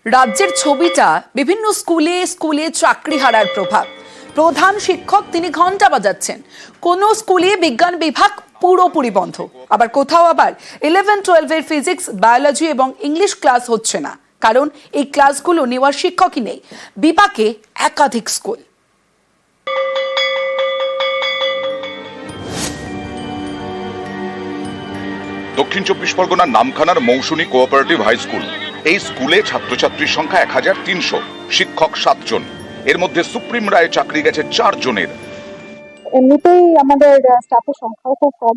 রাজ্যের ছবিটা বিভিন্ন স্কুলে স্কুলে চাকরি হারার প্রভাব। প্রধান শিক্ষক তিনি ঘন্টা বাজাচ্ছেন, কোনো স্কুলে বিজ্ঞান বিভাগ পুরোপুরি বন্ধ, আবার কোথাও আবার 11-12 এর ফিজিক্স, বায়োলজি এবং ইংলিশ ক্লাস হচ্ছে না, কারণ এই ক্লাসগুলো নেওয়ার শিক্ষকই নেই। বিপাকে একাধিক স্কুল। দক্ষিণ চব্বিশ পরগনার নামখানার মৌসুমী কোঅপারেটিভ হাই স্কুল। এই স্কুলে ছাত্রছাত্রীর সংখ্যা 1300, শিক্ষক 7 জন। এর মধ্যে সুপ্রিম রায়ে চাকরি গেছে 4 জনের। এমনিতেই আমাদের স্টাফের সংখ্যাও খুব কম,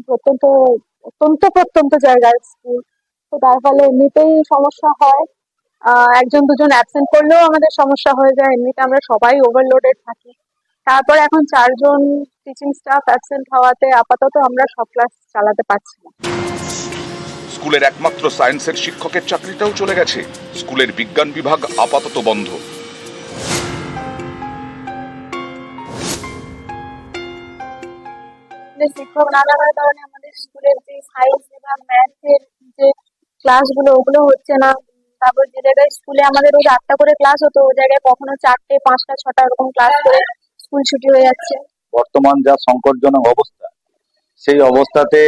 প্রত্যন্ত জায়গায় স্কুল, তো তার ফলে এমনিতেই সমস্যা হয়। একজন দুজন অ্যাবসেন্ট করলেও আমাদের সমস্যা হয়ে যায়। এমনিতে আমরা সবাই ওভারলোডেড থাকি, তারপর এখন 4 জন টিচিং স্টাফ অ্যাবসেন্ট হওয়াতে আপাতত আমরা সব ক্লাস চালাতে পারছি না। স্কুলের একমাত্র সায়েন্সের শিক্ষকের চাকরিটাও চলে গেছে। স্কুলের বিজ্ঞান বিভাগ আপাতত বন্ধ। শিক্ষক না থাকার কারণে আমাদের স্কুলের যে সায়েন্স এবং ম্যাথের যে ক্লাসগুলো ওগুলো হচ্ছে না। তারপর যে জায়গায় স্কুলে আমাদের রোজ 8টা করে ক্লাস হতো, ওই জায়গায় কখনো 4টে, 5টা, 6টা এরকম ক্লাস করে স্কুল ছুটি হয়ে যাচ্ছে। বর্তমান যা সংকটজনক অবস্থা, সেই অবস্থাতে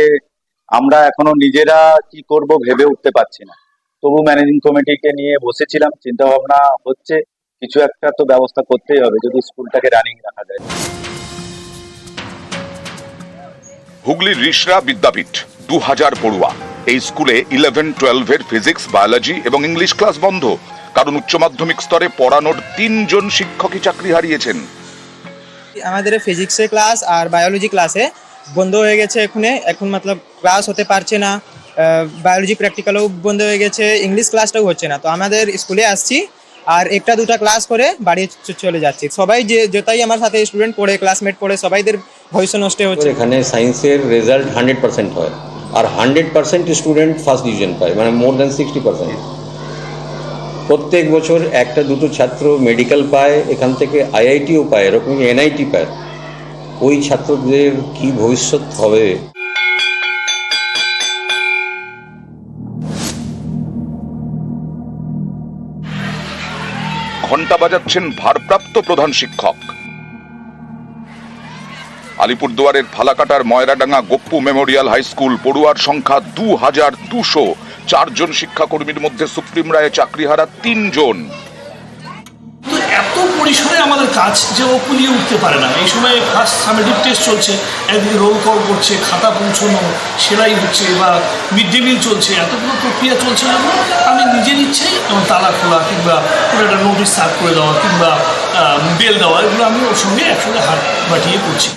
আমরা এখনো নিজেরা কি করব ভেবে উঠতে পারছি না। তবু ম্যানেজিং কমিটিকে নিয়ে বসেছিলাম, চিন্তা ভাবনা হচ্ছে কিছু একটা তো ব্যবস্থা করতেই হবে যদি স্কুলটাকে রানিং রাখা যায়। হুগলির রিষড়া বিদ্যাপীঠ 2000 পড়ুয়া। এই স্কুলে 11-12 এর ফিজিক্স, বায়োলজি এবং ইংলিশ ক্লাস বন্ধ, কারণ উচ্চ মাধ্যমিক স্তরে পড়ানোর 3 জন শিক্ষকই চাকরি হারিয়েছেন। আমাদের ফিজিক্সের ক্লাস আর বায়োলজি ক্লাসে বন্ধ হয়ে গেছে। এখন মতলব ক্লাস হতে পারছে না। বায়োলজি প্র্যাকটিক্যালও বন্ধ হয়ে গেছে, ইংলিশ ক্লাসটাও হচ্ছে না। তো আমাদের স্কুলে আসছি আর 1টা-2টা ক্লাস করে বাড়ি চলে যাচ্ছি। সবাই যেটাই আমার সাথে স্টুডেন্ট পড়ে, ক্লাসমেট পড়ে, সবাইদের ভবিষ্য নষ্ট হচ্ছে। এখানে সায়েন্সের রেজাল্ট 100% হয় আর 100% স্টুডেন্ট ফার্স্ট ডিভিশন পায়, মানে মোর দ্যান 60%। প্রত্যেক বছর 1-2টো ছাত্র মেডিকেল পায়, এখান থেকে IITও পায়, এরকম NIT পায়। ওই ছাত্রদের কি ভবিষ্যৎ হবে? ঘন্টা বাজাচ্ছেন ভারপ্রাপ্ত প্রধান শিক্ষক। আলিপুরদুয়ারের ফালাকাটার ময়রাডাঙ্গা গোপ্পু মেমোরিয়াল হাই স্কুল পড়ুয়ার সংখ্যা 2200। 4 জন শিক্ষাকর্মীর মধ্যে সুপ্রিম রায়ে চাকরি হারা 3 জন। এত পরিসরে আমাদের কাজ যে ও কুলিয়ে উঠতে পারে না। এই সময় ফার্স্ট সামেটিভ টেস্ট চলছে, একদিকে রোল কল করছে, খাতা পৌঁছানো, সেলাই হচ্ছে বা মিড ডে মিল চলছে, এতগুলো প্রক্রিয়া চলছে। আমি নিজের ইচ্ছেই আমার তালা খোলা কিংবা কোনো একটা নোটিশ সার্ভ করে দেওয়া কিংবা বেল দেওয়া, এগুলো আমি ওর সঙ্গে একসঙ্গে হাত বাটিয়ে করছি।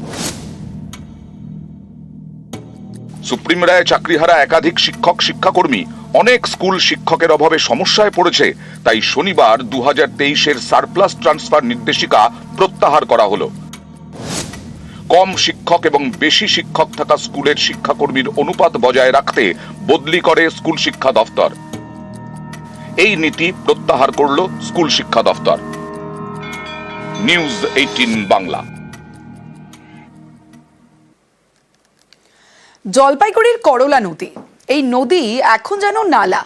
সুপ্রিম রায়ে চাকরিহারা একাধিক শিক্ষক শিক্ষাকর্মী অনেক স্কুল শিক্ষকের অভাবে সমস্যায় পড়েছে। তাই শনিবার 2023-এর সারপ্লাস ট্রান্সফার নির্দেশিকা প্রত্যাহার করা হলো। কম শিক্ষক এবং বেশি শিক্ষক থাকা স্কুলের শিক্ষাকর্মীর অনুপাত বজায় রাখতে বদলি করে স্কুল শিক্ষা দফতর। এই নীতি প্রত্যাহার করল স্কুল শিক্ষা দফতর। নিউজ 18 বাংলা। জলপাইগুড়ির করলা নদী, এই নদী এখন যেন নালা।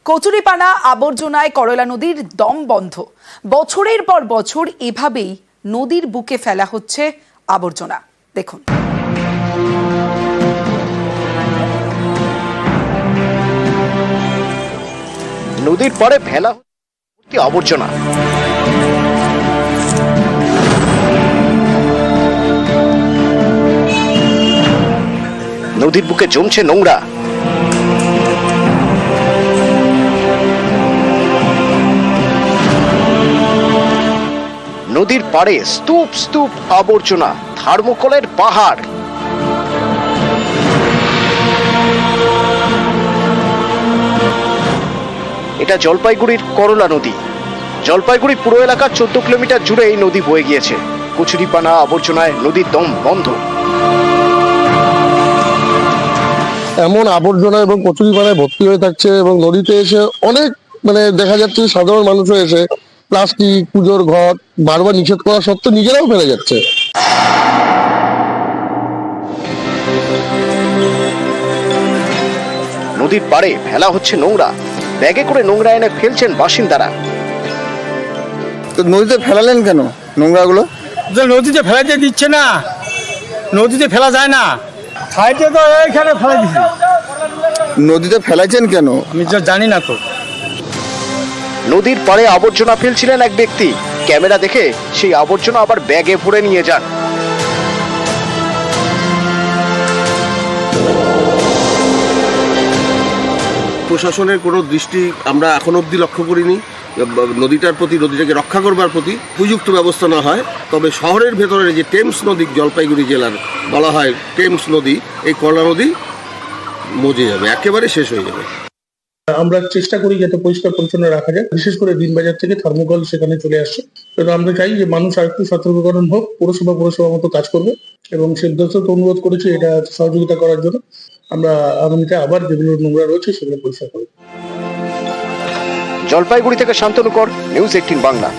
কচুরিপানা আবর্জনায় করলা নদীর দম বন্ধ। বছরের পর বছর এভাবেই নদীর বুকে ফেলা হচ্ছে আবর্জনা। দেখুন, নদীর পরে ফেলা হচ্ছে আবর্জনা। নদীর বুকে জমছে নোংরা। নদীর পাড়ে স্তূপ স্তূপ আবর্জনা, থার্মোকলের পাহাড়। এটা জলপাইগুড়ির করলা নদী। জলপাইগুড়ি পুরো এলাকার 14 কিলোমিটার জুড়ে এই নদী বয়ে গিয়েছে। কচুরিপানা আবর্জনায় নদীর দম বন্ধ। এমন আবর্জনা এবং কচুরিপানায় ভর্তি হয়ে থাকছে এবং নদীতে এসে অনেক দেখা যাচ্ছে সাধারণ মানুষও এসে প্লাস্টিক, পুজোর ঘট বারবার নিষেধ করা সত্ত্বেও নিজেরাও ফেলে যাচ্ছে। নদীর পাড়ে ফেলা হচ্ছে নোংরা। ব্যাগে করে নোংরা এনে ফেলছেন বাসিন্দারা। তো নদীতে ফেলালেন কেন নোংরাগুলো? নদীতে ফেলাতে দিচ্ছে না, নদীতে ফেলা যায় না, সাইডে তো এইখানে ফেলা দিচ্ছে। নদীতে ফেলাইছেন কেন? আমি তো জানি না তো। নদীর পাড়ে আবর্জনা ফেলছিলেন এক ব্যক্তি, ক্যামেরা দেখে সেই আবর্জনা আবার ব্যাগে ভরে নিয়ে যান। প্রশাসনের কোনো দৃষ্টি আমরা এখন অবধি লক্ষ্য করিনি। নদীটার প্রতি, নদীটাকে রক্ষা করবার প্রতি উপযুক্ত ব্যবস্থা না হয়, তবে শহরের ভেতরে যে টেমস নদী, জলপাইগুড়ি জেলার বলা হয় টেমস নদী, এই কলা নদী মজে যাবে, একেবারে শেষ হয়ে যাবে। আমরা চেষ্টা করি যাতে পরিষ্কার পরিচ্ছন্ন রাখা যায়, বিশেষ করে দিনবাজার থেকে থার্মোকল সেখানে চলে আসছে। তো আমরা চাই যে মানুষ আরেকটু সতর্কীকরণ হোক, পৌরসভা মতো কাজ করবে এবং সিদ্ধান্ত অনুরোধ করেছে এটা সহযোগিতা করার জন্য। আমরা আগামীতে আবার যেগুলো নোংরা রয়েছে সেগুলো পরিষ্কার করব। জলপাইগুড়ি থেকে শান্তনু কর, নিউজ 18 বাংলা।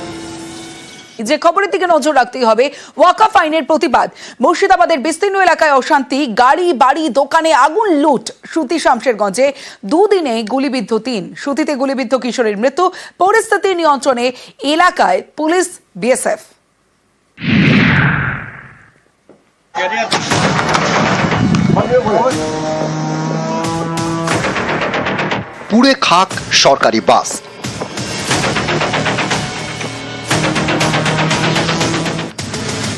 যে খবরের দিকে নজর রাখতেই হবে, ওয়াকফ আইনের প্রতিবাদ। মুর্শিদাবাদের বিস্তীর্ণ এলাকায় অশান্তি, গাড়ি বাড়ি দোকানে আগুন, লুট। সুতি শামশেরগঞ্জে দুদিনে গুলিবিদ্ধ 3, সুতিতে গুলিবিদ্ধ কিশোরের মৃত্যু। পরিস্থিতি নিয়ন্ত্রণে এলাকায় পুলিশ, বিএসএফ। পুড়ে খাক সরকারি বাস।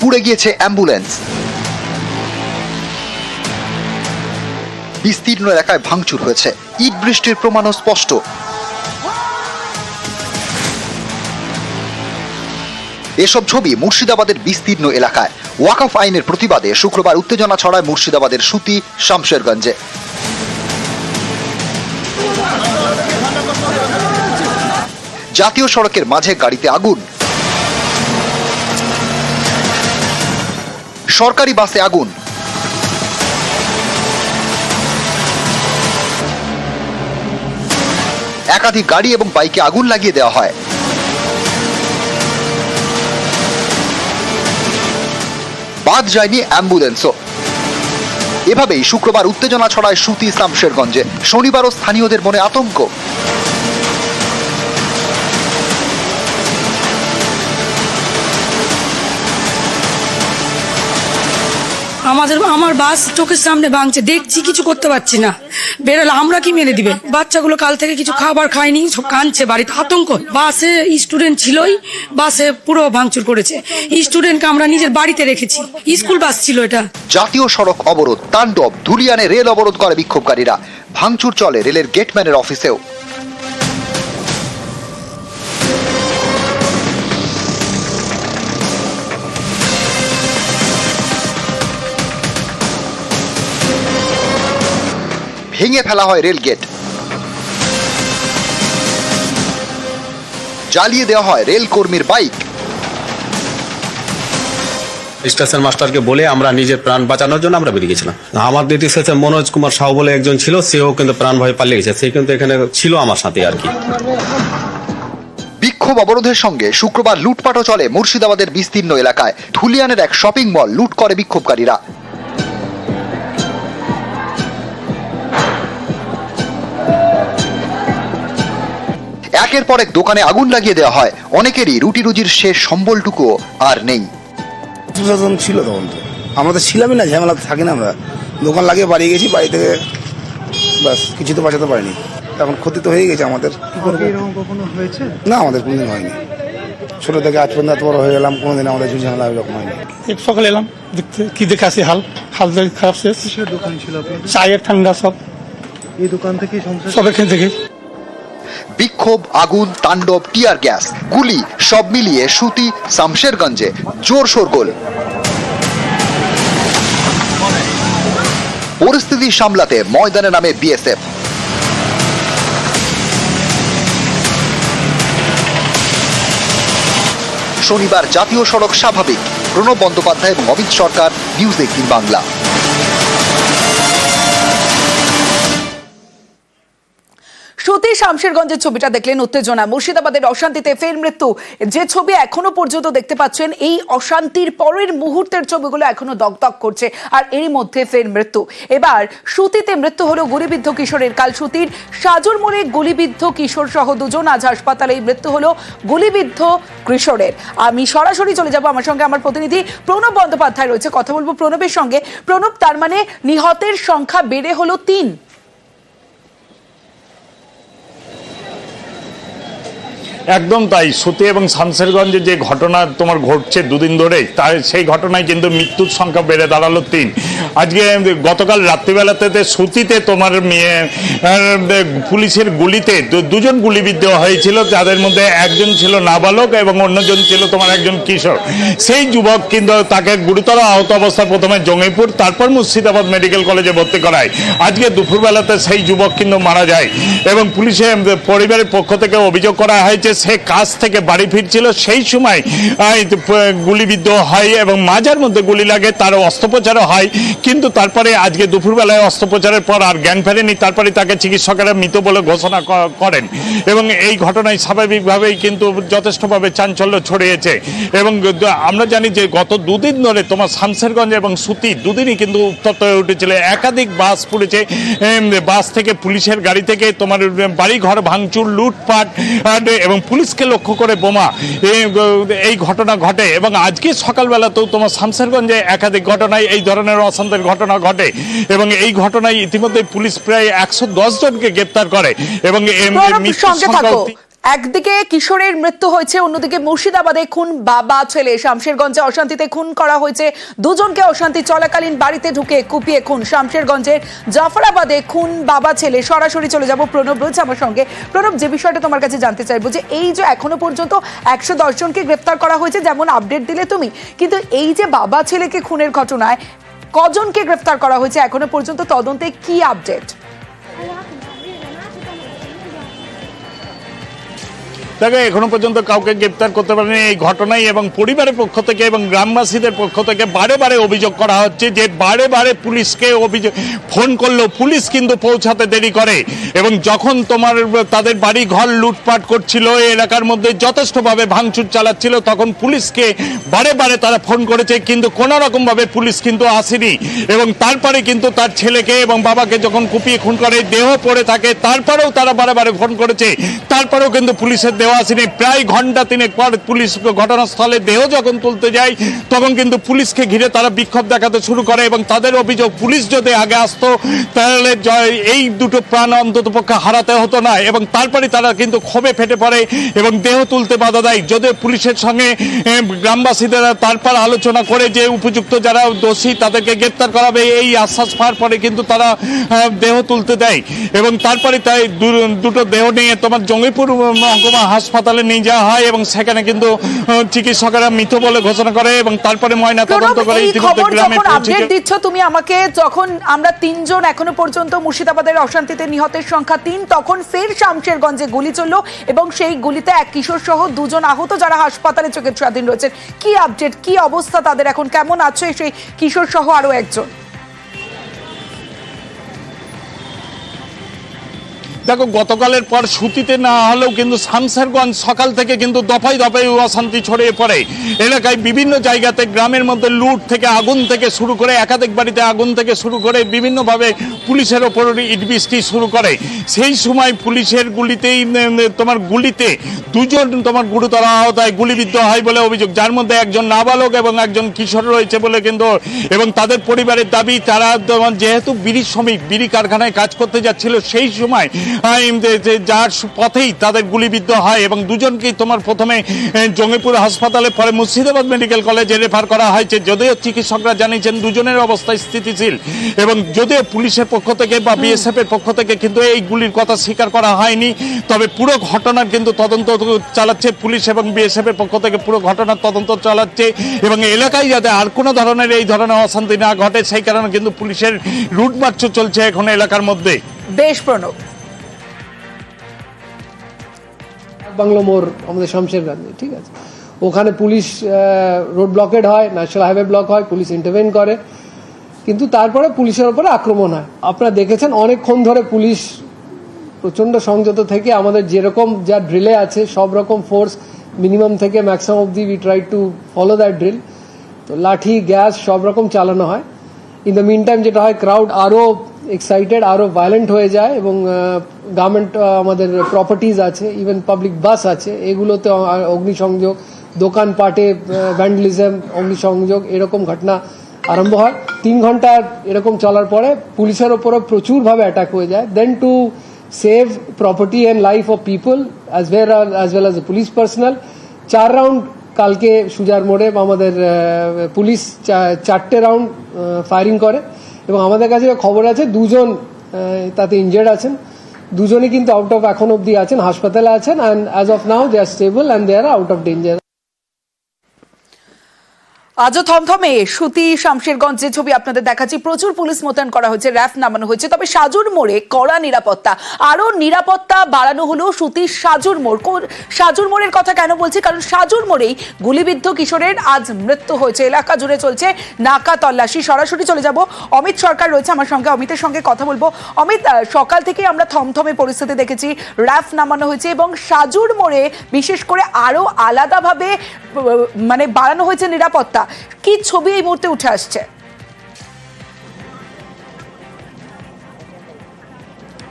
পুড়ে গিয়েছে অ্যাম্বুলেন্স। বিস্তীর্ণ এলাকায় ভাঙচুর হয়েছে, ইট বৃষ্টির প্রমাণও স্পষ্ট। এসব ছবি মুর্শিদাবাদের বিস্তীর্ণ এলাকায়। ওয়াকফ আইনের প্রতিবাদে শুক্রবার উত্তেজনা ছড়ায় মুর্শিদাবাদের সুতি শামশেরগঞ্জে। জাতীয় সড়কের মাঝে গাড়িতে আগুন, সরকারি বাসে আগুন, একাধিক গাড়ি এবং বাইকে আগুন লাগিয়ে দেওয়া হয়। বাদ যায়নি অ্যাম্বুলেন্সও। এভাবেই শুক্রবার উত্তেজনা ছড়ায় সুতি শামশেরগঞ্জে। শনিবারও স্থানীয়দের মনে আতঙ্ক। আমার বাস চোখের সামনে ভাঙছে, দেখছি, কিছু করতে পারছি না। বেরোলে আমরা কি মেরে দিবে? বাচ্চাগুলো কাল থেকে কিছু খাবার খায়নি, সব কাঁদছে, বাড়িতে আতঙ্ক। বাসে স্টুডেন্ট ছিলই, বাসে পুরো ভাঙচুর করেছে। স্টুডেন্টকে আমরা নিজের বাড়িতে রেখেছি, স্কুল বাস ছিল এটা। জাতীয় সড়ক অবরোধ, তাণ্ডব। ধুলিয়ানে রেল অবরোধ করে বিক্ষোভকারীরা। ভাঙচুর চলে রেলের গেটম্যানের অফিসেও। ভেঙে ফেলা হয় রেল গেট, জ্বালিয়ে দেওয়া হয় রেল কর্মীর বাইক। স্টেশন মাস্টারকে বলে আমরা নিজের প্রাণ বাঁচানোর জন্য আমরা বেরিয়ে গেছিলাম। আমার ডিউটি শেষে মনোজ কুমার সাহু বলে একজন ছিল, সেও কিন্তু প্রাণ ভয়ে পালিয়ে গেছে। সে কিন্তু এখানে ছিল আমার সাথে আর কি। বিক্ষোভ অবরোধের সঙ্গে শুক্রবার লুটপাটও চলে মুর্শিদাবাদের বিস্তীর্ণ এলাকায়। ধুলিয়ানের এক শপিং মল লুট করে বিক্ষোভকারীরা। একের পর এক দোকানে আগুন লাগিয়ে দেওয়া হয়। অনেকেরই রুটি রুজির শেষ সম্বলটুকুও আর নেই। প্রশাসন ছিল তখন, তো আমরা তো ছিলামই না, ঝামেলা থাকি না। আমরা দোকান লাগিয়ে বাড়ি গেছি, বাড়ি থেকে ব্যাস কিছু তো বাঁচাতে পারিনি। এখন ক্ষতি তো হয়ে গেছে আমাদের। কখনো হয়েছে না, আমাদের কোনোদিন হয়নি। ছোট থেকে আজ পর্যন্ত এত বড় হয়ে গেলাম, কোনোদিন আমাদের ঝামেলা এরকম হয়নি। সকালে এলাম দেখতে, কি দেখে আসি, হাল খারাপ শেষ। কিসের দোকান ছিল? চায়ের, ঠান্ডা সব। এই দোকান থেকে সব এখান থেকে। বিক্ষোভ, আগুন, তাণ্ডব, টিয়ার গ্যাস, গুলি সব মিলিয়ে সুতি শামশেরগঞ্জে জোর শোরগোল। পরিস্থিতি সামলাতে ময়দানে নামে বিএসএফ। শনিবার জাতীয় সড়ক স্বাভাবিক। প্রণব বন্দ্যোপাধ্যায় এবং অমিত সরকার, নিউজ 18 বাংলা। সতী শামশেরগঞ্জের ছবিটা দেখলেন, উত্তেজনা, মুর্শিদাবাদের অশান্তিতে ফের মৃত্যু। যে ছবি এখনো পর্যন্ত দেখতে পাচ্ছেন, এই অশান্তির পরের মুহূর্তের ছবিগুলো এখনো দগদগ করছে, আর এরই মধ্যে ফের মৃত্যু। এবার সুতিতে মৃত্যু হলো গুলিবিদ্ধ কিশোরের। কাল সুতির সাজুর মোড়ে গুলিবিদ্ধ কিশোর সহ দুজন, আজ হাসপাতালেই মৃত্যু হলো গুলিবিদ্ধ কিশোরের। আমি সরাসরি চলে যাব, আমার সঙ্গে আমার প্রতিনিধি প্রণব বন্দ্যোপাধ্যায় রয়েছে, কথা বলবো প্রণবের সঙ্গে। প্রণব, তার মানে নিহতের সংখ্যা বেড়ে হলো 3। একদম তাই। সুতি এবং শামশেরগঞ্জে যে ঘটনা তোমার ঘটছে দুদিন ধরে, তার সেই ঘটনায় কিন্তু মৃত্যুর সংখ্যা বেড়ে দাঁড়ালো 3। আজকে গতকাল রাত্রিবেলাতে সুতিতে তোমার পুলিশের গুলিতে দুজন গুলিবিদ্ধ হয়েছিল, যাদের মধ্যে একজন ছিল নাবালক এবং অন্যজন ছিল তোমার একজন কিশোর। সেই যুবক কিন্তু তাকে গুরুতর আহত অবস্থায় প্রথমে জঙ্গিপুর, তারপর মুর্শিদাবাদ মেডিকেল কলেজে ভর্তি করায়। আজকে দুপুরবেলাতে সেই যুবক কিন্তু মারা যায় এবং পুলিশের পরিবারের পক্ষ থেকে অভিযোগ করা হয়েছে সে কাজ থেকে বাড়ি ফিরছিল, সেই সময় গুলিবিদ্ধ হয় এবং মাজার মধ্যে গুলি লাগে, তার অস্ত্রোপচারও হয়, কিন্তু তারপরে আজকে দুপুরবেলায় অস্ত্রোপচারের পর আর জ্ঞান ফেরেনি। তারপরে তাকে চিকিৎসকেরা মৃত বলে ঘোষণা করেন এবং এই ঘটনায় স্বাভাবিকভাবেই কিন্তু যথেষ্টভাবে চাঞ্চল্য ছড়িয়েছে। এবং আমরা জানি যে গত দুদিন ধরে তোমার শামশেরগঞ্জ এবং সুতি দুদিনই কিন্তু উত্তপ্ত হয়ে উঠেছিল। একাধিক বাস পুড়েছে, বাস থেকে পুলিশের গাড়ি থেকে তোমার বাড়ি ঘর ভাঙচুর, লুটপাট এবং পুলিশকে লক্ষ্য করে বোমা, এই ঘটনা ঘটে। এবং আজকে সকালবেলাতেও তোমার শামশেরগঞ্জে একাধিক ঘটনায় এই ধরনের অশান্তির ঘটনা ঘটে এবং এই ঘটনায় ইতিমধ্যে পুলিশ প্রায় 110 জনকে গ্রেপ্তার করে এবং একদিকে কিশোরের মৃত্যু হয়েছে, অন্যদিকে মুর্শিদাবাদে খুন বাবা ছেলে। শামশেরগঞ্জে অশান্তিতে খুন করা হয়েছে দুজনকে, অশান্তি চলাকালীন বাড়িতে ঢুকে কুপিয়ে খুন। শামশেরগঞ্জের জাফরাবাদে খুন বাবা ছেলে। সরাসরি চলে যাব, প্রণব রয়েছে আমার সঙ্গে। প্রণব, যে বিষয়টা তোমার কাছে জানতে চাইবো যে এই যে এখনো পর্যন্ত 110 জনকে গ্রেপ্তার করা হয়েছে, যেমন আপডেট দিলে তুমি, কিন্তু এই যে বাবা ছেলেকে খুনের ঘটনায় কজনকে গ্রেপ্তার করা হয়েছে এখনো পর্যন্ত, তদন্তে কি আপডেট? তাকে এখনো পর্যন্ত কাউকে গ্রেপ্তার করতে পারেনি এই ঘটনায় এবং পরিবারের পক্ষ থেকে এবং গ্রামবাসীদের পক্ষ থেকে বারে বারে অভিযোগ করা হচ্ছে যে বারে বারে পুলিশকে ফোন করলেও পুলিশ কিন্তু পৌঁছাতে দেরি করে এবং যখন তোমার তাদের বাড়ি ঘর লুটপাট করছিল, এলাকার মধ্যে যথেষ্টভাবে ভাঙচুর চালাচ্ছিল, তখন পুলিশকে বারে বারে তারা ফোন করেছে, কিন্তু কোনো রকমভাবে পুলিশ কিন্তু আসেনি। এবং তারপরে কিন্তু তার ছেলেকে এবং বাবাকে যখন কুপিয়ে খুন করে, দেহ পড়ে থাকে, তারপরেও তারা বারে বারে ফোন করেছে, তারপরেও কিন্তু পুলিশের দেহ আসেনি। প্রায় ঘন্টা 3 পর পুলিশ ঘটনাস্থলে দেহ যখন তুলতে যায়, তখন কিন্তু পুলিশকে ঘিরে তারা বিক্ষোভ দেখাতে শুরু করে এবং তাদের অভিযোগ পুলিশ যদি আগে আসতো তাহলে এই দুটো প্রাণ অন্তত পক্ষে হারাতে হতো না। এবং তারপরে তারা কিন্তু ক্ষোভে ফেটে পড়ে এবং দেহ তুলতে বাধা দেয়। যদিও পুলিশের সঙ্গে গ্রামবাসীদের তারপর আলোচনা করে যে উপযুক্ত যারা দোষী তাদেরকে গ্রেপ্তার করাবে, এই আশ্বাস পাওয়ার পরে কিন্তু তারা দেহ তুলতে দেয় এবং তারপরে তাই দুটো দেহ নিয়ে তোমার জঙ্গিপুর মহকুমা হাসপাতালে নিয়ে যাওয়া হয় এবং সেখানে কিন্তু চিকিৎসকেরা মৃত বলে ঘোষণা করে এবং তারপরে ময়না তদন্ত করে ইতিমধ্যে গ্রামে আপডেট দিচ্ছ তুমি আমাকে, যখন আমরা 3 জন এখনো পর্যন্ত মুর্শিদাবাদের অশান্তিতে নিহতের সংখ্যা 3, তখন ফের শামশেরগঞ্জে গুলি চললো এবং সেই গুলিতে এক কিশোর সহ 2 জন আহত, যারা হাসপাতালে চোখের স্বাধীন রয়েছেন। কি আপডেট, কি অবস্থা তাদের এখন, কেমন আছে সেই কিশোর সহ আরো একজন? দেখো, গতকালের পর সুতিতে না হলেও কিন্তু শামশেরগঞ্জ সকাল থেকে কিন্তু দফায় দফায় অশান্তি ছড়িয়ে পড়ে। এলাকায় বিভিন্ন জায়গাতে গ্রামের মধ্যে লুট থেকে আগুন থেকে শুরু করে, একাধিক বাড়িতে আগুন থেকে শুরু করে বিভিন্নভাবে পুলিশের ওপর ইট বৃষ্টি শুরু করে। সেই সময় পুলিশের গুলিতেই তোমার গুলিতে 2 জন তোমার গুরুতর আহত হয়, গুলিবিদ্ধ হয় বলে অভিযোগ, যার মধ্যে একজন নাবালক এবং একজন কিশোর রয়েছে বলে কিন্তু। এবং তাদের পরিবারের দাবি, তারা যেহেতু বিড়ি শ্রমিক, বিড়ি কারখানায় কাজ করতে যাচ্ছিল, সেই সময় যার পথেই তাদের গুলিবিদ্ধ হয় এবং 2 জনকেই তোমার প্রথমে জঙ্গিপুর হাসপাতালে, পরে মুর্শিদাবাদ মেডিকেল কলেজে রেফার করা হয়েছে। যদিও চিকিৎসকরা জানিয়েছেন 2 জনের অবস্থা স্থিতিশীল এবং যদিও পুলিশের পক্ষ থেকে বা বিএসএফ এর পক্ষ থেকে কিন্তু এই গুলির কথা স্বীকার করা হয়নি, তবে পুরো ঘটনার কিন্তু তদন্ত চালাচ্ছে পুলিশ এবং বিএসএফ এর পক্ষ থেকে পুরো ঘটনার তদন্ত চালাচ্ছে এবং এলাকায় যাতে আর কোনো ধরনের এই ধরনের অশান্তি না ঘটে সেই কারণে কিন্তু পুলিশের রুট মার্চ চলছে এখন এলাকার মধ্যে। বেশ প্রণব। বাংলো মোড় আমাদের শামশেরগঞ্জে, ঠিক আছে, ওখানে পুলিশ রোড ব্লকেড হয়, ন্যাশনাল হাইওয়ে ব্লক হয়, পুলিশ ইন্টারভেন করে, কিন্তু তারপরে পুলিশের উপরে আক্রমণ হয়। আপনারা দেখেছেন অনেকক্ষণ ধরে পুলিশ প্রচণ্ড সংযত থেকে আমাদের যেরকম যা ড্রিলে আছে সব রকম ফোর্স মিনিমাম থেকে ম্যাক্সিমাম অবধি we try to follow that drill. তো লাঠি গ্যাস সব রকম চালানো হয়। ইন দ্য মিন টাইম যেটা হয়, ক্রাউড আরও এক্সাইটেড, আরও ভায়োলেন্ট হয়ে যায় এবং গভর্নমেন্ট আমাদের প্রপার্টিজ আছে, ইভেন পাবলিক বাস আছে, এগুলোতে অগ্নিসংযোগ, দোকানপাটে ভ্যান্ডালিজম, অগ্নিসংযোগ এরকম ঘটনা আরম্ভ হয়। 3 ঘন্টা এরকম চলার পরে পুলিশের ওপরও প্রচুরভাবে অ্যাটাক হয়ে যায়। Then to save property and life of people as well as the police personnel, 4 round কালকে সুজার মোড়ে আমাদের পুলিশ 4টে রাউন্ড ফায়ারিং করে এবং আমাদের কাছে খবর আছে 2 জন তাতে ইনজার্ড আছেন। 2 জনই কিন্তু আউট অফ এখন অবধি আছেন, হাসপাতালে আছেন, and as of now they are stable and they are out of danger. আজও থমথমে সুতি শামশেরগঞ্জ, যে ছবি আপনাদের দেখাচ্ছি, প্রচুর পুলিশ মোতায়েন করা হয়েছে, র্যাফ নামানো হয়েছে। তবে সাজুর মোড়ে কড়া নিরাপত্তা, আরো নিরাপত্তা বাড়ানো হলো সুতির সাজুর মোড়। সাজুর মোড়ের কথা কেন বলছি? কারণ সাজুর মোড়েই গুলিবিদ্ধ কিশোরের আজ মৃত্যু হয়েছে। এলাকা জুড়ে চলছে নাকা তল্লাশি। সরাসরি চলে যাব, অমিত সরকার রয়েছে আমার সঙ্গে, অমিতের সঙ্গে কথা বলবো। অমিত, সকাল থেকে আমরা থমথমে পরিস্থিতি দেখেছি, র্যাফ নামানো হয়েছে এবং সাজুর মোড়ে বিশেষ করে আরো আলাদাভাবে মানে বাড়ানো হয়েছে নিরাপত্তা। কি ছবি এই মুহূর্তে উঠে আসছে?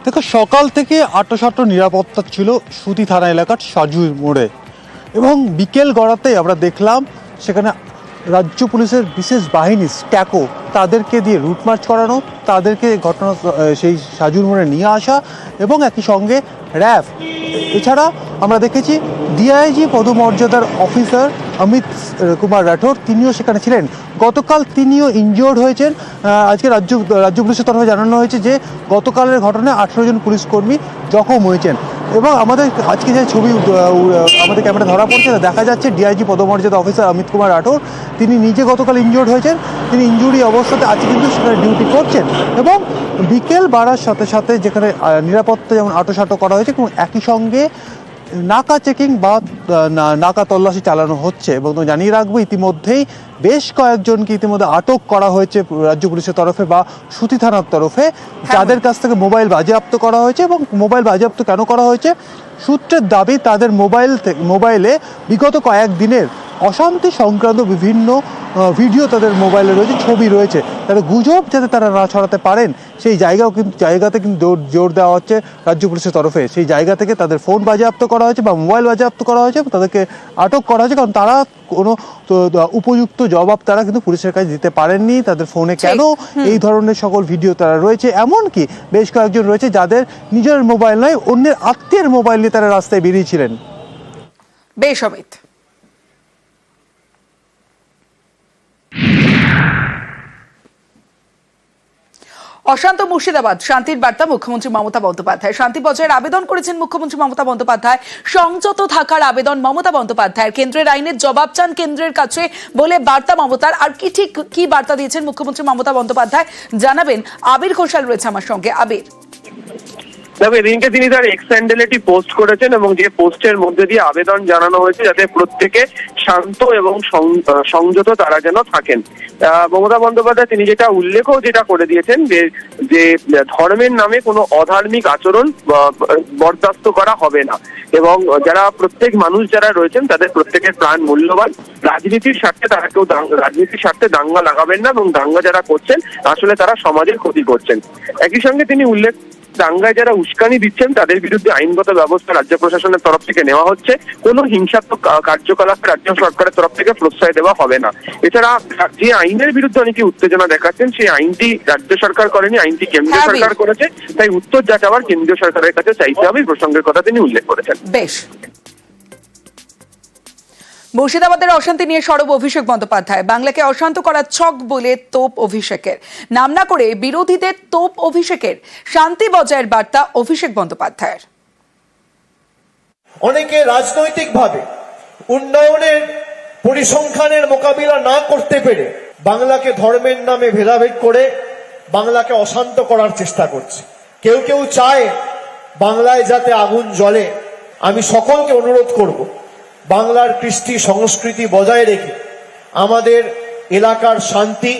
দেখো, সকাল থেকে আটোসাটো নিরাপত্তা ছিল সুতি থানা এলাকার সাজুর মোড়ে এবং বিকেল গড়াতেই আমরা দেখলাম সেখানে রাজ্য পুলিশের বিশেষ বাহিনী স্ট্যাকো তাদেরকে দিয়ে রুট মার্চ করানো, তাদেরকে ঘটনা সেই সাজুর মোড়ে নিয়ে আসা এবং একই সঙ্গে র্যাফ। এছাড়া আমরা দেখেছি ডিআইজি পদমর্যাদার অফিসার অমিত কুমার রাঠোর, তিনিও সেখানে ছিলেন। গতকাল তিনিও ইনজিওর্ড হয়েছেন। আজকে রাজ্য পুলিশের তরফে জানানো হয়েছে যে গতকালের ঘটনায় 18 জন পুলিশ কর্মী জখম হয়েছেন এবং আমাদের আজকে যে ছবি আমাদের ক্যামেরা ধরা পড়ছে দেখা যাচ্ছে ডিআইজি পদমর্যাদা অফিসার অমিত কুমার রাঠোর, তিনি নিজে গতকাল ইনজিওর্ড হয়েছেন। তিনি ইনজুরি অবস্থাতে আজকে কিন্তু সেখানে ডিউটি করছেন এবং বিকেল বাড়ার সাথে সাথে যেখানে নিরাপত্তা যেমন আটোসাটো করা হয়েছে এবং একই সঙ্গে নাকা চেকিং বা নাকা তল্লাশি চালানো হচ্ছে। এবং জানিয়ে রাখবো ইতিমধ্যেই বেশ কয়েকজনকে ইতিমধ্যে আটক করা হয়েছে রাজ্য পুলিশের তরফে বা সুতি থানার তরফে, যাদের কাছ থেকে মোবাইল বাজেয়াপ্ত করা হয়েছে। এবং মোবাইল বাজেয়াপ্ত কেন করা হয়েছে? সূত্রের দাবি তাদের মোবাইলে বিগত কয়েকদিনের অশান্তি সংক্রান্ত বিভিন্ন ভিডিও তাদের মোবাইলে রয়েছে, ছবি রয়েছে। তাদের গুজব যাতে তারা না ছড়াতে পারেন সেই জায়গাতে কিন্তু জোর দেওয়া হচ্ছে রাজ্য পুলিশের তরফে। সেই জায়গা থেকে তাদের ফোন বাজেয়াপ্ত করা হয়েছে বা মোবাইল বাজেয়াপ্ত করা হয়েছে, তাদেরকে আটক করা হয়েছে কারণ তারা কোনো উপযুক্ত জবাব তারা কিন্তু পুলিশের কাছে দিতে পারেননি। তাদের ফোনে কেন এই ধরনের সকল ভিডিও তারা রয়েছে, এমনকি বেশ কয়েকজন রয়েছে যাদের নিজের মোবাইল নয় অন্যের আত্মীয়ের মোবাইল নিয়ে তারা রাস্তায় বেরিয়েছিলেন। বেশ অমিত। অশান্ত মুর্শিদাবাদ, শান্তির বার্তা মুখ্যমন্ত্রী মমতা বন্দ্যোপাধ্যায়। শান্তি বজায়ের আবেদন করেছেন মুখ্যমন্ত্রী মমতা বন্দ্যোপাধ্যায়। সংযত থাকার আবেদন মমতা বন্দ্যোপাধ্যায়ের। কেন্দ্রের আইনের জবাব চান কেন্দ্রের কাছে বলে বার্তা মমতার। আর কি বার্তা দিয়েছেন মুখ্যমন্ত্রী মমতা বন্দ্যোপাধ্যায় জানাবেন আবির ঘোষাল রয়েছে আমার সঙ্গে। আবির, তবে এদিনকে তিনি তার এক্স হ্যান্ডেলে একটি পোস্ট করেছেন এবং যে পোস্টের মধ্যে দিয়ে আবেদন জানানো হয়েছে যাতে প্রত্যেকে শান্ত এবং সংযত তারা যেন থাকেন। মমতা বন্দ্যোপাধ্যায় তিনি যেটা করে দিয়েছেন যে ধর্মের নামে কোনো অধার্মিক আচরণ বরদাস্ত করা হবে না এবং যারা প্রত্যেক মানুষ যারা রয়েছেন তাদের প্রত্যেকের প্রাণ মূল্যবান। রাজনীতির স্বার্থে তারা কেউ রাজনীতির স্বার্থে দাঙ্গা লাগাবেন না এবং দাঙ্গা যারা করছেন আসলে তারা সমাজের ক্ষতি করছেন। একই সঙ্গে তিনি দাঙ্গায় যারা উস্কানি দিচ্ছেন তাদের বিরুদ্ধে আইনগত ব্যবস্থা রাজ্য প্রশাসনের তরফ থেকে নেওয়া হচ্ছে। কোনো হিংসাত্মক কার্যকলাপ রাজ্য সরকারের তরফ থেকে প্রশ্রয় দেওয়া হবে না। এছাড়া যে আইনের বিরুদ্ধে অনেকে উত্তেজনা দেখাচ্ছেন সেই আইনটি রাজ্য সরকার করেনি, আইনটি কেন্দ্রীয় সরকার করেছে, তাই উত্তর যা চাওয়ার কেন্দ্রীয় সরকারের কাছে চাইতে হবে, এই প্রসঙ্গের কথা তিনি উল্লেখ করেছেন। বেশ। মুর্শিদাবাদের অশান্তি নিয়ে সরব অভিষেক বন্দ্যোপাধ্যায়। বাংলাকে অশান্ত করার ছক বলে তোপ অভিষেকের, নাম না করে বিরোধীদের তোপ অভিষেকের। শান্তি বজায়ের বার্তা অভিষেক বন্দ্যোপাধ্যায়ের। অনেকে রাজনৈতিকভাবে উন্নয়নের পরিসংখ্যানের মোকাবিলা না করতে পেরে বাংলাকে ধর্মের নামে ভেদাভেদ করে বাংলাকে অশান্ত করার চেষ্টা করছে। কেউ কেউ চায় বাংলায় যাতে আগুন জ্বলে। আমি সকলকে অনুরোধ করব বাংলার কৃষ্টি সংস্কৃতি বজায় রেখে আমাদের এলাকার শান্তি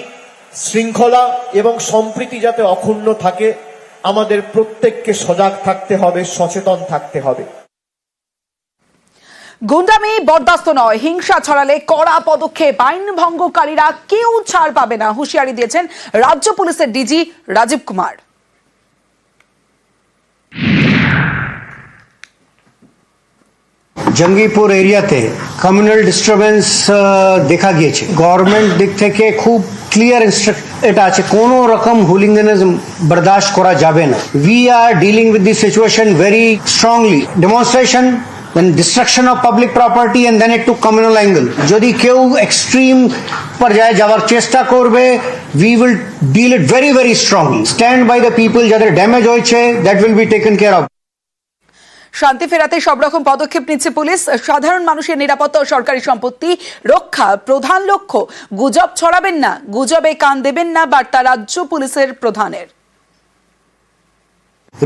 শৃঙ্খলা এবং সম্প্রীতি যাতে অক্ষুণ্ণ থাকে আমাদের প্রত্যেককে সজাগ থাকতে হবে, সচেতন থাকতে হবে। গুন্ডামি বরদাস্ত নয়, হিংসা ছড়ালে কড়া পদক্ষেপ, আইন ভঙ্গকারীরা কেউ ছাড় পাবে না, হুঁশিয়ারি দিয়েছেন রাজ্য পুলিশের ডিজি রাজীব কুমার। জঙ্গিপুর এরিয়াতে কমিউনাল ডিস্টারবেন্স দেখা গিয়েছে। গভর্নমেন্ট দিক থেকে খুব ক্লিয়ার এটা আছে, কোনো রকম হুলিগানিজম বরদাস্ত করা যাবে না। We are dealing with this situation very strongly. Demonstration, then destruction of public property and then it to communal angle. যদি কেউ এক্সট্রিম পর যাওয়ার চেষ্টা করবে, we will deal it very very strongly. Stand by the people যাদের damage হয়েছে, that will be taken care of. শান্তি ফেরাতে সব রকম পদক্ষেপ নিচ্ছে পুলিশ। সাধারণ মানুষের নিরাপত্তা ও সরকারি সম্পত্তি রক্ষা প্রধান লক্ষ্য। গুজব ছড়াবেন না, গুজবে কান দেবেন না, বার্তা রাজ্য পুলিশের প্রধানের।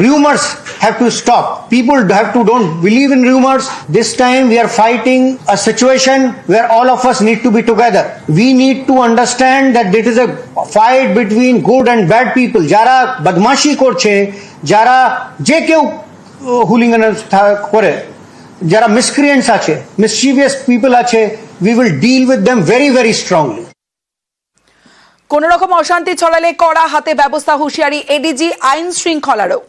Rumors have to stop. People have to don't believe in rumors. This time we are fighting a situation where all of us need to be together. We need to understand that it is a fight between good and bad people. যারা বদমাশি করছে, যারা যে কেউ hooligan করে, যারা miscreants আছে, মিসchievous people আছে, we will deal with them very very strongly. কোন রকম অশান্তি ছড়ালে কড়া হাতে ব্যবস্থা, হুঁশিয়ারি এডিজি আইন শৃঙ্খলারও।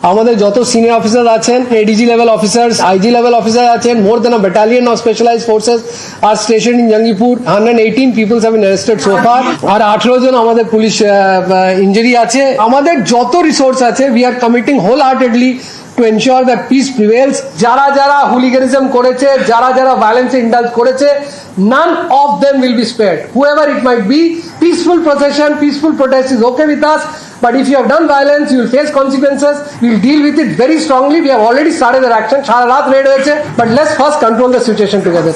আমাদের যত সিনিয়র অফিসার আছেন, ADG level officer, IG level officer আছেন, more than a battalion of specialised forces are station in Jangipur. 118 peoples have been arrested so far, আর 18 জন আমাদের পুলিশ ইনজুরি আছে। আমাদের যত রিসোর্স আছে, we are committing whole heartedly to ensure that peace prevails. যারা যারা হুলিগানিজম করেছে, যারা যারা ভায়োলেন্সে ইন্ডালজ করেছে, none of them will be spared. Whoever it might be, peaceful procession, peaceful protest is okay with us. But if you have done violence, you will face consequences. We will deal with it very strongly. We have already started their action. সারা রাত red হয়েছে, but let's first control the situation together.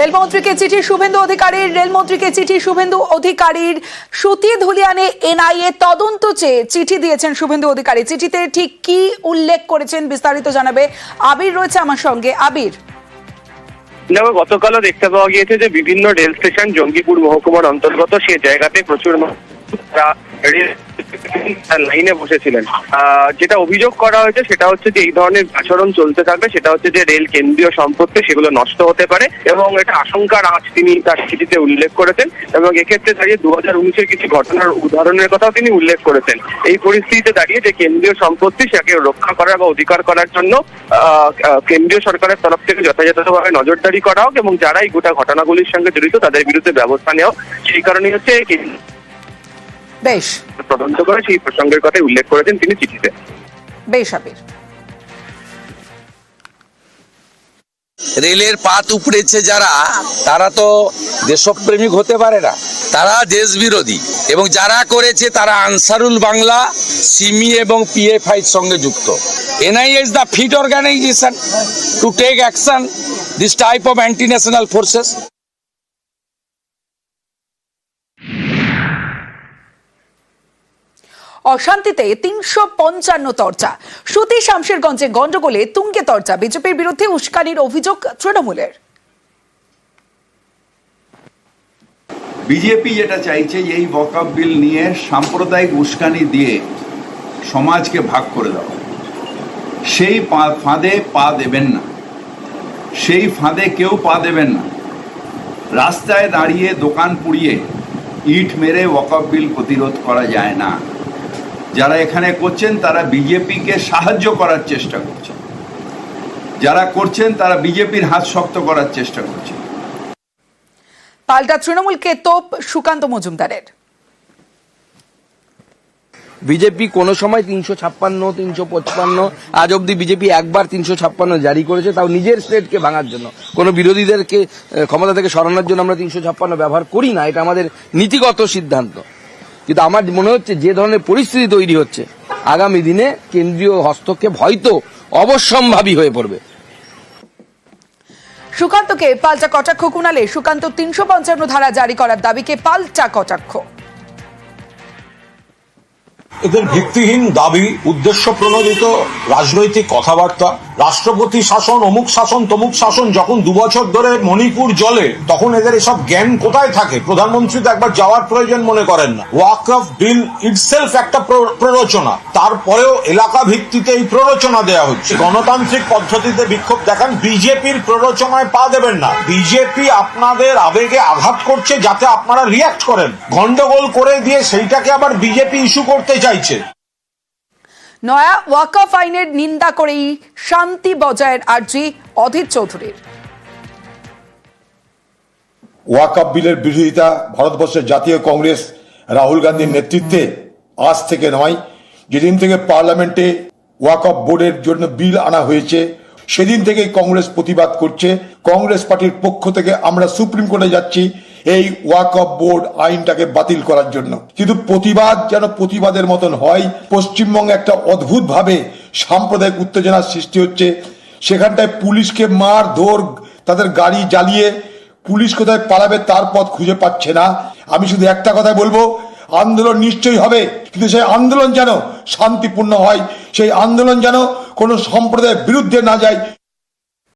রেলমন্ত্রীকে চিঠি শুভেন্দু অধিকারীর, রেলমন্ত্রীকে চিঠি শুভেন্দু অধিকারীর। সুতি ধুলিয়ানে NIA তদন্ত চেয়ে চিঠি দিয়েছেন শুভেন্দু অধিকারী। চিঠিতে ঠিক কি উল্লেখ করেছেন বিস্তারিত জানাবে আবির, রয়েছে আমার সঙ্গে। আবির, গতকালও দেখতে পাওয়া গিয়েছে যে বিভিন্ন রেল স্টেশন জঙ্গিপুর মহকুমার অন্তর্গত সে জায়গাতে প্রচুর লাইনে বসেছিলেন। যেটা অভিযোগ করা হয়েছে সেটা হচ্ছে যে এই ধরনের আচরণ চলতে থাকবে, সেটা হচ্ছে যে রেল কেন্দ্রীয় সম্পত্তি সেগুলো নষ্ট হতে পারে এবং এটা আশঙ্কার আঁচ তিনি তার চিঠিতে উল্লেখ করেছেন। এবং এক্ষেত্রে দাঁড়িয়ে 2019-এর কিছু ঘটনার উদাহরণের কথাও তিনি উল্লেখ করেছেন। এই পরিস্থিতিতে দাঁড়িয়ে যে কেন্দ্রীয় সম্পত্তি সেটাকে রক্ষা করার বা অধিকার করার জন্য কেন্দ্রীয় সরকারের তরফ থেকে যথাযথভাবে নজরদারি করা হোক এবং যারা এই গোটা ঘটনাগুলির সঙ্গে জড়িত তাদের বিরুদ্ধে ব্যবস্থা নেওয়া। সেই কারণেই হচ্ছে বেশ তদন্ত করে সেই প্রসঙ্গের কথা উল্লেখ করেছেন তিনি চিঠিতে। বেশ আবির। রেলের পাত উপড়েছে যারা, তারা তো দেশপ্রেমিক হতে পারে না, তারা দেশ বিরোধী। এবং যারা করেছে তারা আনসারুল বাংলা, সিমি এবং পিএফআই এর সঙ্গে যুক্ত। NIA is the fit organisation to take action this type of anti national forces. অশান্তিতে 355 তরচা। সুতি শামশেরগঞ্জে গন্ডগোলে তুঙ্গে তরচা। বিজেপির বিরুদ্ধে উস্কানির অভিযোগ তৃণমূলের। বিজেপি যেটা চাইছে যে এই ওয়াকফ বিল নিয়ে সাম্প্রদায়িক উস্কানি দিয়ে সমাজকে ভাগ করে দাও, সেই ফাঁদে পা দেবেন না, সেই ফাঁদে কেউ পা দেবেন না। রাস্তায় দাঁড়িয়ে দোকান পুড়িয়ে ইট মেরে ওয়াকফ বিল প্রতিরোধ করা যায় না। যারা এখানে করছেন তারা বিজেপিকে সাহায্য করার চেষ্টা করছেন, যারা করছেন তারা বিজেপির হাত শক্ত করার চেষ্টা করছেন। পাল্টা তৃণমূলকে তোপ সুকান্ত মজুমদারের। বিজেপি কোনো সময় 356, 355, আজ অব্দি বিজেপি একবার 356 জারি করেছে, তাও নিজের স্টেটকে ভাঙার জন্য। কোনো বিরোধীদেরকে ক্ষমতা থেকে সরানোর জন্য আমরা 356 ব্যবহার করি না, এটা আমাদের নীতিগত সিদ্ধান্ত। কিন্তু আমার মনে হচ্ছে যে ধরনের পরিস্থিতি তৈরি হচ্ছে, আগামী দিনে কেন্দ্রীয় হস্তক্ষেপ হয়তো অবশ্যম্ভাবী হয়ে পড়বে। সুকান্তকে পাল্টা কটাক্ষ কুণালে। সুকান্ত 355 ধারা জারি করার দাবিকে পাল্টা কটাক্ষ। এদের ভিত্তিহীন দাবি, উদ্দেশ্য প্রণোদিত রাজনৈতিক কথাবার্তা, রাষ্ট্রপতি শাসন, অমুক শাসন, তমুক শাসন। যখন 2 বছর ধরে মণিপুর জ্বলে তখন এদের এসব জ্ঞান কোথায় থাকে? প্রধানমন্ত্রী তো একবার যাওয়ার প্রয়োজন মনে করেন না। ওয়াকফ বিল ইটসেলফ একটা প্ররোচনা, তারপরেও এলাকা ভিত্তিতে এই প্ররোচনা দেওয়া হচ্ছে। গণতান্ত্রিক পদ্ধতিতে বিক্ষোভ দেখান, বিজেপির প্ররোচনায় পা দেবেন না। বিজেপি আপনাদের আবেগে আঘাত করছে যাতে আপনারা রিয়াক্ট করেন, গন্ডগোল করে দিয়ে সেইটাকে আবার বিজেপি ইস্যু করতে চাইছে। নয়া ওয়াকফ আইনের নিন্দা করেই শান্তি বজায়ের আর্জি অধীর চৌধুরীর। ওয়াকফ বিলের বিরোধিতা ভারতবর্ষের জাতীয় কংগ্রেস রাহুল গান্ধীর নেতৃত্বে আজ থেকে নয়, যেদিন থেকে পার্লামেন্টে ওয়াকফ বোর্ডের জন্য বিল আনা হয়েছে সেদিন থেকেই কংগ্রেস প্রতিবাদ করছে। কংগ্রেস পার্টির পক্ষ থেকে আমরা সুপ্রিম কোর্টে যাচ্ছি এই ওয়াকফ বোর্ড আইনটাকে বাতিল করার জন্য। কিন্তু প্রতিবাদ যেন প্রতিবাদের মতন হয়। পশ্চিমবঙ্গে একটা অদ্ভুত ভাবে সাম্প্রদায়িক উত্তেজনার সৃষ্টি হচ্ছে। সেখানটায় পুলিশকে মার ধর, তাদের গাড়ি জ্বালিয়ে পুলিশ কোথায় পালাবে তার পথ খুঁজে পাচ্ছে না। আমি শুধু একটা কথা বলবো, আন্দোলন নিশ্চয়ই হবে, কিন্তু সেই আন্দোলন যেন শান্তিপূর্ণ হয়, সেই আন্দোলন যেন কোনো সম্প্রদায়ের বিরুদ্ধে না যায়।